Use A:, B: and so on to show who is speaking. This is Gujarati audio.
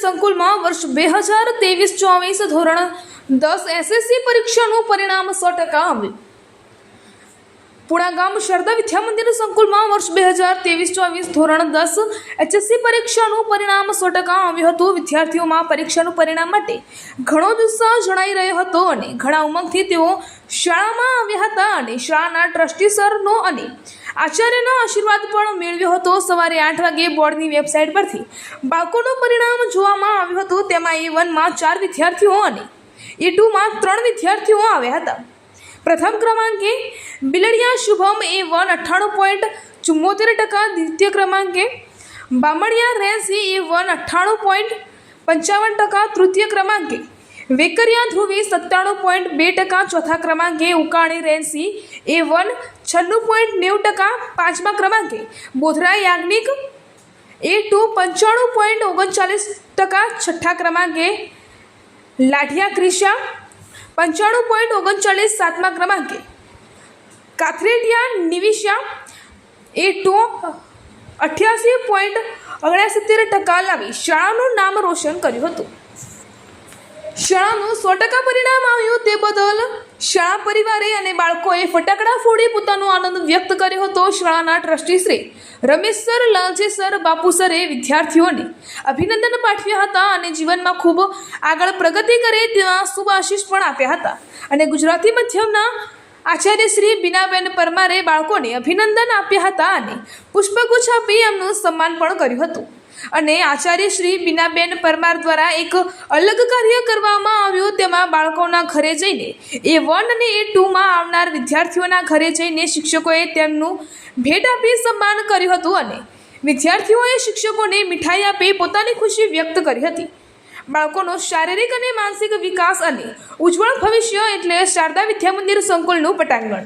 A: સંકુલમાં વર્ષ 2023-24 ધોરણ 10 SSC પરીક્ષાનું પરિણામ 100% આવ્યું. પુણા ગામ શારદા વિદ્યા મંદિર સંકુલમાં વર્ષ 2023-24 ધોરણ 10 HSC પરીક્ષાનું પરિણામ 100% આવ્યું હતું. વિદ્યાર્થીઓમાં પરીક્ષાનું પરિણામ માટે ઘણો જ ઉત્સાહ જણાઈ રહ્યો હતો અને ઘણા ઉમંગથી તેઓ શાળામાં આવ્યા હતા અને શાળાના ટ્રસ્ટી સરનો અને આચાર્યનો આશીર્વાદ પણ મેળવ્યો હતો. સવારે 8 વાગે બોર્ડની વેબસાઇટ પરથી બાળકોનું પરિણામ જોવામાં આવ્યું હતું. તેમાં A1માં 4 વિદ્યાર્થીઓ અને A2માં 3 વિદ્યાર્થીઓ આવ્યા હતા. પ્રથમ ક્રમાંકે બિલડિયા શુભમ A1 98.74%, દ્વિતીય ક્રમાંકે બામણિયા રેન્સી A1 98.55%, તૃતીય ક્રમાંકે વેકરિયા ધ્રુવી 97.2%, ચોથા ક્રમાંકે ઉકાણી રેન્સી A1 96.90%, પાંચમા ક્રમાંકે બોધરા યાજ્ઞિક A2 95.39%, છઠ્ઠા ક્રમાંકે લાઠિયા ક્રિશા 95.39%, સાતમા ક્રમાંકે કાથરેટિયા નિવિશા A2 88.69% લાવી શાળાનું નામ રોશન કર્યું હતું. શાળાનું 100% પરિણામ આવ્યું તે બદલ શાળા પરિવારે અને બાળકોએ ફટાકડા ફોડી પોતાનો આનંદ વ્યક્ત કર્યો હતો. શાળાના trustee Shri Ramesh sir, Lalji sir, બાપુ સરે વિદ્યાર્થીઓને અભિનંદન પાઠવ્યા હતા અને જીવનમાં ખૂબ આગળ પ્રગતિ કરે તેવા શુભ આશીષ પણ આપ્યા હતા. અને ગુજરાતી માધ્યમના આચાર્ય શ્રી બીનાબેન પરમારે બાળકોને અભિનંદન આપ્યા હતા અને પુષ્પગુચ્છ આપી એમનું સન્માન પણ કર્યું હતું. અને આચાર્ય શ્રી બીનાબેન પરમાર દ્વારા એક અલગ કાર્ય કરવામાં આવ્યું. તેમાં બાળકોના ઘરે જઈને A1 અને A2માં આવનાર વિદ્યાર્થીઓના ઘરે જઈને શિક્ષકોએ તેમનું ભેટ આપી સન્માન કર્યું હતું અને વિદ્યાર્થીઓએ શિક્ષકોને મીઠાઈ આપી પોતાની ખુશી વ્યક્ત કરી હતી. બાળકોનો શારીરિક અને માનસિક વિકાસ અને ઉજ્જવળ ભવિષ્ય એટલે શારદા વિદ્યા મંદિર સંકુલનું પટાંગણ.